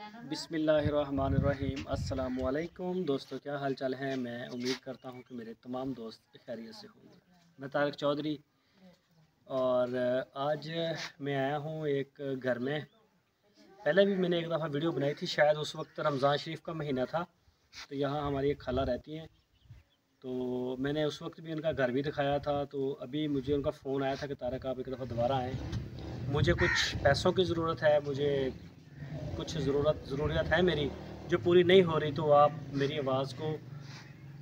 बिस्मिल्लाहिर्रहमानिर्रहीम। अस्सलाम वालेकुम दोस्तों, क्या हाल चाल है। मैं उम्मीद करता हूँ कि मेरे तमाम दोस्त खैरियत से होंगे। मैं तारिक चौधरी और आज मैं आया हूँ एक घर में। पहले भी मैंने एक दफ़ा वीडियो बनाई थी, शायद उस वक्त रमज़ान शरीफ का महीना था। तो यहाँ हमारी एक खाला रहती हैं, तो मैंने उस वक्त भी उनका घर भी दिखाया था। तो अभी मुझे उनका फ़ोन आया था कि तारिक आप एक दफ़ा दोबारा आएँ, मुझे कुछ पैसों की ज़रूरत है, मुझे कुछ ज़रूरियत है मेरी जो पूरी नहीं हो रही। तो आप मेरी आवाज़ को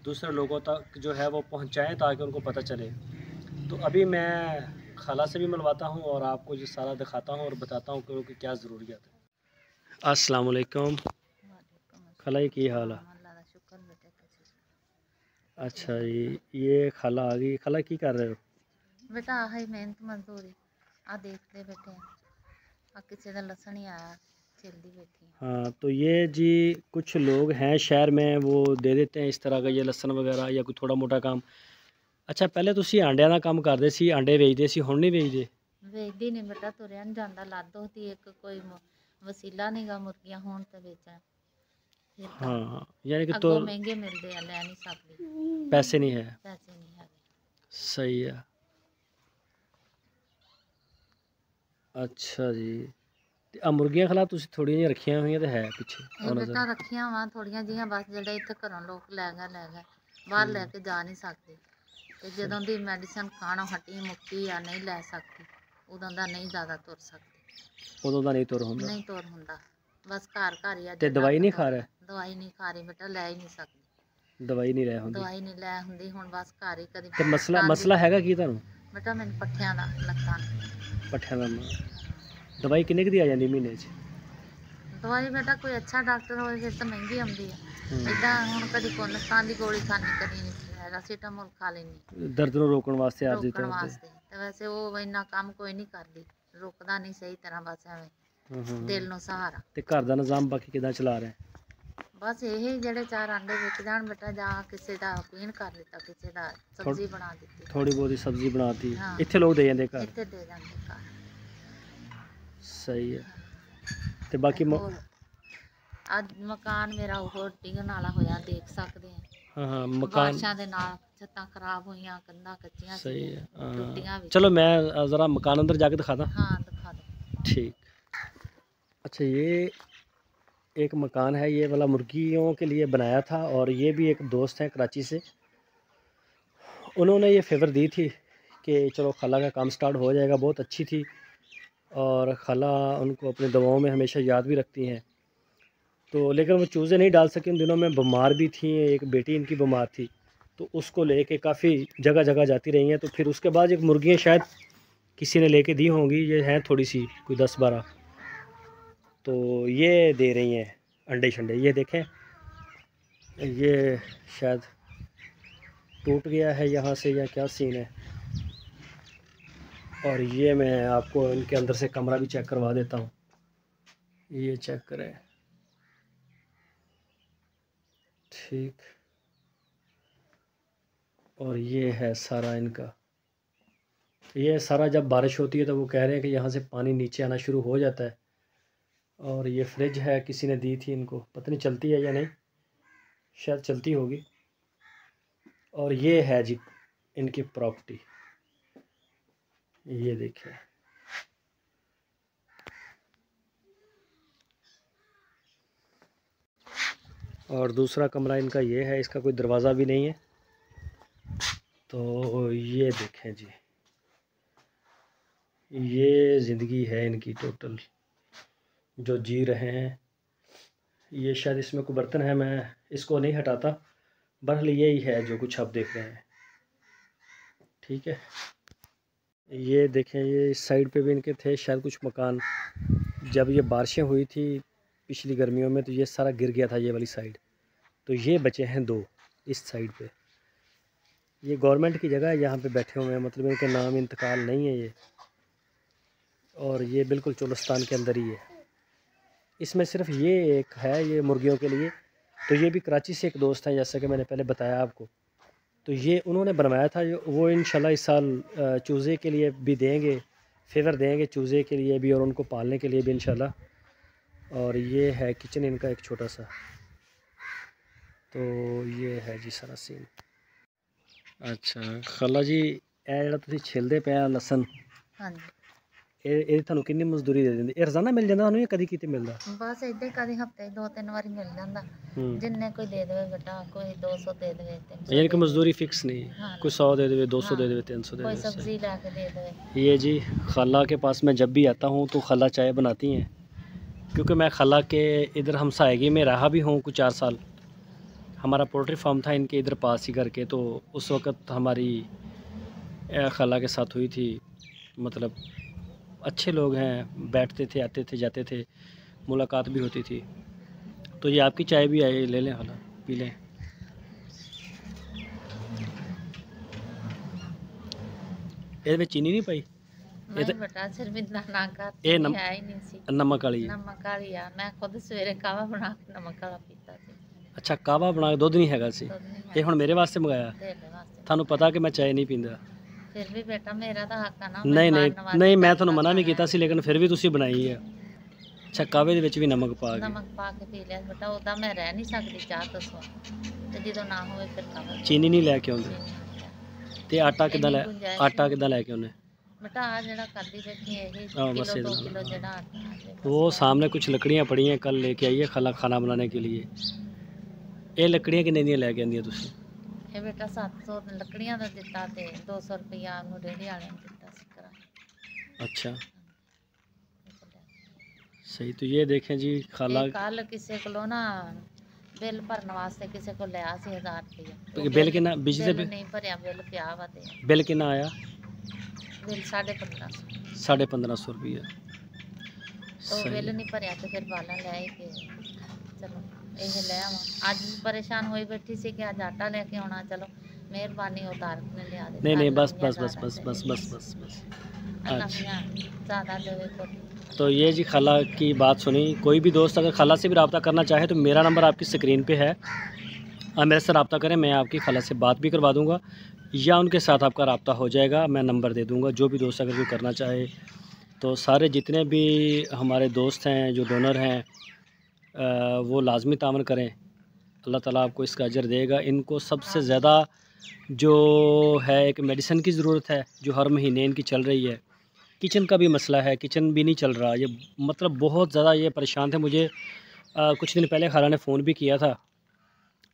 दूसरे लोगों तक जो है वो पहुंचाएं ताकि उनको पता चले। तो अभी मैं खाला से भी मिलवाता हूं और आपको ये सारा दिखाता हूं और बताता हूं कि उनकी क्या ज़रूरियत है। अस्सलाम वालेकुम खाला, ये की हाल है? अच्छा ये खाला आ गई। खाला की कर रहे हो बेटा? आही मेहनत मजदूरी आ देखते बैठे आ किसी का लसन ही आया छिलदी बैठी। हाँ, तो ये जी कुछ लोग हैं शहर में, वो दे देते हैं इस तरह का, ये लहसन वगैरह या कोई थोड़ा मोटा काम। अच्छा, पहले तुसी आंडिਆਂ ਦਾ ਕੰਮ ਕਰਦੇ ਸੀ, ਆਂਡੇ ਵੇਚਦੇ ਸੀ, ਹੁਣ ਨਹੀਂ ਵੇਚਦੇ? ਵੇਚਦੀ ਨਹੀਂ बेटा, ਤੁਰਿਆ ਨਹੀਂ ਜਾਂਦਾ। ਲੱਦ ਹੋਤੀ ਇੱਕ ਕੋਈ ਵਸੀਲਾ ਨਹੀਂਗਾ ਮੁਰਗੀਆਂ ਹੋਣ ਤੇ ਵੇਚਣ। ਫਿਰ ਤਾਂ हाँ, यानी कि तो ਅੱਗੋਂ ਮਹਿੰਗੇ ਮਿਲਦੇ ਆ, ਲੈ ਨਹੀਂ ਸਕਦੀ, पैसे नहीं है। ਪੈਸੇ ਨਹੀਂ ਹੈਗੇ। सही है। अच्छा जी, ਤੇ ਆ ਮੁਰਗੀਆਂ ਖਲਾ ਤੁਸੀਂ ਥੋੜੀਆਂ ਜਿਹੀਆਂ ਰੱਖੀਆਂ ਹੋਈਆਂ ਤੇ ਹੈ ਪਿੱਛੇ ਇਹ ਉਹ ਨਜ਼ਰ। ਬੇਟਾ ਰੱਖੀਆਂ ਵਾ ਥੋੜੀਆਂ ਜਿਹੀਆਂ, ਬਸ ਜਿਹੜੇ ਇੱਥੇ ਘਰੋਂ ਲੋਕ ਲੈ ਗਏ ਬਾਹਰ ਲੈ ਕੇ ਜਾ ਨਹੀਂ ਸਕਦੇ। ਤੇ ਜਦੋਂ ਦੀ ਮੈਡੀਸਨ ਖਾਣੋਂ ਹਟੀ ਮੁੱਕੀ ਆ, ਨਹੀਂ ਲੈ ਸਕਦੀ, ਉਦੋਂ ਦਾ ਨਹੀਂ ਜ਼ਿਆਦਾ ਤੁਰ ਸਕਦੀ। ਉਦੋਂ ਦਾ ਨਹੀਂ ਤੁਰ ਹੁੰਦਾ। ਨਹੀਂ ਤੁਰ ਹੁੰਦਾ, ਬਸ ਘਰ ਘਰ ਹੀ ਅੱਜ ਤੇ ਦਵਾਈ ਨਹੀਂ ਖਾ ਰਿਹਾ? ਦਵਾਈ ਨਹੀਂ ਖਾ ਰਹੀ ਬੇਟਾ, ਲੈ ਹੀ ਨਹੀਂ ਸਕਦੀ, ਦਵਾਈ ਨਹੀਂ ਲੈ ਹੁੰਦੀ। ਦਵਾਈ ਨਹੀਂ ਲੈ ਹੁੰਦੀ। ਹੁਣ ਬਸ ਘਰ ਹੀ ਕਦੀ ਤੇ ਮਸਲਾ ਹੈਗਾ ਕੀ ਤੁਹਾਨੂੰ? ਬੇਟਾ ਮੈਨੂੰ ਪੱਠਿਆਂ ਦਾ, ਲੱਤਾਂ ਨੂੰ। ਪੱਠਿਆਂ ਦਾ ਦਵਾਈ ਕਿੰਨੇ ਕੁ ਦੀ ਆ ਜਾਂਦੀ ਮਹੀਨੇ 'ਚ? ਦਵਾਈ ਬੇਟਾ ਕੋਈ ਅੱਛਾ ਡਾਕਟਰ ਹੋਵੇ ਫਿਰ ਤਾਂ ਮਹਿੰਗੀ ਆਉਂਦੀ ਆ। ਇੱਦਾਂ ਹੁਣ ਕਦੀ ਕੋਨਸਤਾਨ ਦੀ ਗੋਲੀ ਖਾਣੀ, ਕਦੀ ਪੈਰਾਸੀਟਾਮੋਲ ਖਾ ਲੈਣੀ ਦਰਦ ਨੂੰ ਰੋਕਣ ਵਾਸਤੇ ਆਰਜੀ ਰੋਕਣ ਤੌਰ ਵਾਸਤੇ। ਤੇ ਵੈਸੇ ਉਹ ਇੰਨਾ ਕੰਮ ਕੋਈ ਨਹੀਂ ਕਰਦੀ, ਰੁਕਦਾ ਨਹੀਂ ਸਹੀ ਤਰ੍ਹਾਂ, ਬਸ ਐਵੇਂ ਦਿਲ ਨੂੰ ਸਹਾਰਾ। ਤੇ ਘਰ ਦਾ ਨਿਜ਼ਾਮ ਬਾਕੀ ਕਿਦਾਂ ਚਲਾ ਰਹੇ? ਬਸ ਇਹ ਜਿਹੜੇ 4 ਆਂਡੇ ਵਿਕ ਜਾਣ ਬੇਟਾ, ਜਾਂ ਕਿਸੇ ਦਾ ਯਕੀਨ ਕਰ ਲਿੱਤਾ, ਕਿਸੇ ਦਾ ਸਬਜ਼ੀ ਬਣਾ ਦਿੱਤੀ, ਥੋੜੀ ਬਹੁਤੀ ਸਬਜ਼ੀ ਬਣਾਤੀ। ਹਾਂ, ਇੱਥੇ ਲੋਕ ਦੇ ਜਾਂਦੇ ਘਰ? ਇੱਥੇ ਦੇ ਜਾਂਦੇ ਘਰ। ਸਹੀ ਹੈ। ਤੇ ਬਾਕੀ ਅੱਜ ਮਕਾਨ ਮੇਰਾ ਉਹ ਡਿੱਗਣ ਵਾਲਾ ਹੋਇਆ, ਦੇਖ ਸਕਦੇ ਆ। हाँ हाँ, मकान ਬਾਰਿਸ਼ਾਂ ਦੇ ਨਾਲ ਛੱਤਾਂ ਖਰਾਬ ਹੋਈਆਂ, ਕੰਧਾਂ ਕੱਚੀਆਂ सही ਸੀ, है। ਟੁੱਟੀਆਂ ਵੀ। चलो मैं ज़रा मकान अंदर जाके दिखा दा। हाँ दिखा दो। ठीक। अच्छा, ये एक मकान है, ये वाला मुर्गियों के लिए बनाया था। और ये भी एक दोस्त हैं कराची से, उन्होंने ये फेवर दी थी कि चलो खाला का काम स्टार्ट हो जाएगा। बहुत अच्छी थी और खाला उनको अपनी दवाओं में हमेशा याद भी रखती हैं। तो लेकिन वो चूज़े नहीं डाल सकी, उन दिनों में बीमार भी थी, एक बेटी इनकी बीमार थी, तो उसको लेके काफ़ी जगह जगह जाती रही हैं। तो फिर उसके बाद एक मुर्गियाँ शायद किसी ने लेके दी होंगी, ये हैं थोड़ी सी, कोई 10-12, तो ये दे रही हैं अंडे शंडे। ये देखें, ये शायद टूट गया है यहाँ से या क्या सीन है। और ये मैं आपको इनके अंदर से कमरा भी चेक करवा देता हूँ, ये चेक करें। ठीक, और ये है सारा इनका। ये सारा जब बारिश होती है तो वो कह रहे हैं कि यहाँ से पानी नीचे आना शुरू हो जाता है। और ये फ्रिज है, किसी ने दी थी इनको, पता नहीं चलती है या नहीं, शायद चलती होगी। और ये है जी इनकी प्रॉपर्टी, ये देखिए। और दूसरा कमरा इनका ये है, इसका कोई दरवाज़ा भी नहीं है। तो ये देखें जी, ये ज़िंदगी है इनकी टोटल जो जी रहे हैं। ये शायद इसमें कोई बर्तन है, मैं इसको नहीं हटाता, बहरहाल यही है जो कुछ आप देख रहे हैं। ठीक है, ये देखें, ये इस साइड पे भी इनके थे शायद कुछ मकान। जब ये बारिशें हुई थी पिछली गर्मियों में तो ये सारा गिर गया था, ये वाली साइड। तो ये बचे हैं 2 इस साइड पे। ये गवर्नमेंट की जगह है, यहाँ पे बैठे हुए हैं, मतलब इनके नाम इंतकाल नहीं है ये। और ये बिल्कुल चुलिस्तान के अंदर ही है। इसमें सिर्फ ये एक है ये मुर्गियों के लिए। तो ये भी कराची से एक दोस्त है, जैसा कि मैंने पहले बताया आपको। तो ये उन्होंने बनवाया था, वो इंशाल्लाह इस साल चूज़े के लिए भी देंगे, फेवर देंगे चूज़े के लिए भी और उनको पालने के लिए भी इंशाल्लाह। और ये है किचन इनका एक छोटा सा। तो ये है जी सारा सीन। अच्छा खाला जी, ਇਹ ਜਿਹੜਾ ਤੁਸੀਂ ਛਿਲਦੇ ਪਏ ਆ ਲਸਣ, ਹਾਂਜੀ ਇਹ ਤੁਹਾਨੂੰ ਕਿੰਨੀ ਮਜ਼ਦੂਰੀ ਦੇ ਦਿੰਦੇ? ਇਹ ਰੋਜ਼ਾਨਾ ਮਿਲ ਜਾਂਦਾ ਤੁਹਾਨੂੰ ਜਾਂ ਕਦੀ ਕਿਤੇ ਮਿਲਦਾ? ਬਸ ਇੱਦਾਂ ਹੀ ਕਦੀ ਹਫਤੇ 2-3 ਵਾਰੀ ਮਿਲ ਜਾਂਦਾ, ਹੂੰ, ਜਿੰਨੇ ਕੋਈ ਦੇ ਦੇਵੇ ਬੇਟਾ, ਕੋਈ 200 ਦੇ ਦੇਵੇ, 300 यानी कि मजदूरी फिक्स नहीं है, हाँ कोई 100 दे देवे, 200 दे हाँ, देवे, 300 दे कोई देवे। सब्जी ला के दे देवे। ये जी खाला के पास मैं जब भी आता हूँ तो खाला चाय बनाती हैं, क्योंकि मैं खाला के इधर हमसायगी में रहा भी हूँ कुछ 4 साल। हमारा पोल्ट्री फार्म था इनके इधर पास ही घर के, तो उस वक़्त हमारी खाला के साथ हुई थी। मतलब अच्छे लोग हैं, बैठते थे, आते थे, जाते थे, मुलाकात भी होती थी। तो ये आपकी चाय भी आई, ले लें खाला, पी लें। ਇਹਦੇ ਵਿੱਚ ਚੀਨੀ ਨਹੀਂ ਪਾਈ? ਨਹੀਂ ਬੇਟਾ ਸ਼ਰਮਿੰਦਾ ਨਾ ਕਰ, ਇਹ ਚੀਨੀ ਹੈ ਹੀ ਨਹੀਂ ਸੀ, ਨਮਕ ਵਾਲੀ? ਨਮਕ ਵਾਲੀ ਆ। ਮੈਂ ਖੁਦ ਸਵੇਰੇ ਕਾਵਾ ਬਣਾ ਕੇ ਨਮਕ ਵਾਲਾ ਪੀਤਾ ਸੀ। ਅੱਛਾ ਕਾਵਾ ਬਣਾ ਕੇ, ਦੁੱਧ ਨਹੀਂ ਹੈਗਾ ਸੀ? ਦੁੱਧ ਨਹੀਂ ਇਹ ਹੁਣ ਮੇਰੇ ਵਾਸਤੇ ਮੰਗਾਇਆ? ਤੇਰੇ ਵਾਸਤੇ। ਤੁਹਾਨੂੰ ਪਤਾ ਕਿ ਮੈਂ ਚਾय ਨਹੀਂ ਪੀਂਦਾ। ਫਿਰ ਵੀ ਬੇਟਾ ਮੇਰਾ ਤਾਂ ਹੱਕ ਆ ਨਾ। ਨਹੀਂ ਨਹੀਂ ਨਹੀਂ, ਮੈਂ ਤੁਹਾਨੂੰ ਮਨਾ ਵੀ ਕੀਤਾ ਸੀ, ਲੇਕਿਨ ਫਿਰ ਵੀ ਤੁਸੀਂ ਬਣਾਈ ਹੈ। ਅੱਛਾ ਕਾਵੇ ਦੇ ਵਿੱਚ ਵੀ ਨਮਕ ਪਾ ਕੇ? ਨਮਕ ਪਾ ਕੇ ਪੀ ਲਿਆ ਬੇਟਾ, ਉਹਦਾ ਮੈਂ ਰਹਿ ਨਹੀਂ ਸਕਦੀ ਚਾਹ ਤੋਂ ਸਿਵਾ, ਤੇ ਜਦੋਂ ਨਾ ਹੋਵੇ ਫਿਰ ਕਾਵਾ। ਚੀਨੀ ਨਹੀਂ ਲੈ ਕੇ ਆਉਂਦੇ? ਤੇ ਆਟਾ ਕਿੱਦਾਂ ਲੈ, ਆਟਾ ਕਿੱਦਾਂ ਲੈ ਕੇ ਆਉਂਦੇ? बेटा आ जड़ा करदी बैठी है ये हाँ, बस किलो 2 इतना। किलो जड़ा आटा आ जाए, वो सामने कुछ लकड़ियाँ पड़ी हैं, कल लेके आइए खाना बनाने के लिए। ये लकड़ियाँ किन्ने दियां लैके आंदियां तुसीं? ये बेटा 700 लकड़ियां दा दिता ते 200 रुपया नु रेड़ी वाले ने दिता सी करा। अच्छा सही। तो ये देखें जी खाला, कल किसी को ना बिल भरने वास्ते किसी को लिया सी 1000 रुपया। बिल कितना? बिजली बिल बिल नहीं भरया, बिल पिया वा ते बिल कितना आया? बिल 1550। 1550 रुपये। तो बिल नहीं भरया तो फिर बालन ले आए कि चलो ये ले आवा। आज परेशान होई बैठी सी कि आज आटा लेके आना, चलो मेहरबानी उतार ने लिया दे। नहीं नहीं बस बस बस बस बस बस बस बस। अच्छा ज़्यादा देवे को। तो ये जी खाला की बात सुनी। कोई भी दोस्त अगर खाला से भी रब्ता करना चाहे तो मेरा नंबर आपकी स्क्रीन पे है, आप मेरे से रब्ता करें, मैं आपकी खाला से बात भी करवा दूंगा या उनके साथ आपका रब्ता हो जाएगा। मैं नंबर दे दूंगा, जो भी दोस्त अगर कोई करना चाहे। तो सारे जितने भी हमारे दोस्त हैं जो डोनर हैं वो लाजमी तामन करें, अल्लाह ताला आपको इसका अजर देगा। इनको सबसे ज़्यादा जो है एक मेडिसिन की ज़रूरत है जो हर महीने इनकी चल रही है। किचन का भी मसला है, किचन भी नहीं चल रहा। ये मतलब बहुत ज़्यादा ये परेशान थे। मुझे कुछ दिन पहले खाला ने फ़ोन भी किया था,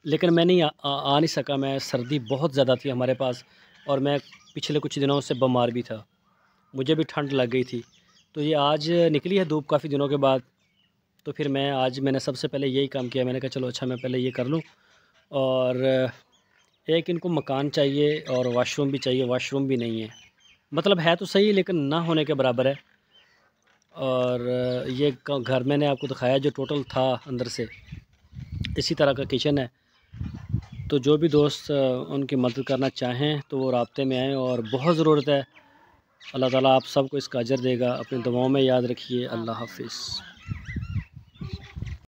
लेकिन मैं नहीं आ नहीं सका। मैं सर्दी बहुत ज़्यादा थी हमारे पास और मैं पिछले कुछ दिनों से बीमार भी था, मुझे भी ठंड लग गई थी। तो ये आज निकली है धूप काफ़ी दिनों के बाद, तो फिर मैंने सबसे पहले यही काम किया। मैंने कहा चलो अच्छा मैं पहले ये कर लूँ। और एक इनको मकान चाहिए और वाशरूम भी चाहिए। वाशरूम भी नहीं है, मतलब है तो सही लेकिन ना होने के बराबर है। और ये घर मैंने आपको दिखाया जो टोटल था अंदर से, इसी तरह का किचन है। तो जो भी दोस्त उनकी मदद करना चाहें तो वो राब्ते में आएँ और बहुत ज़रूरत है। अल्लाह ताला आप सबको इसका अजर देगा। अपनी दुआओं में याद रखिए। अल्लाह हाफ़िज़।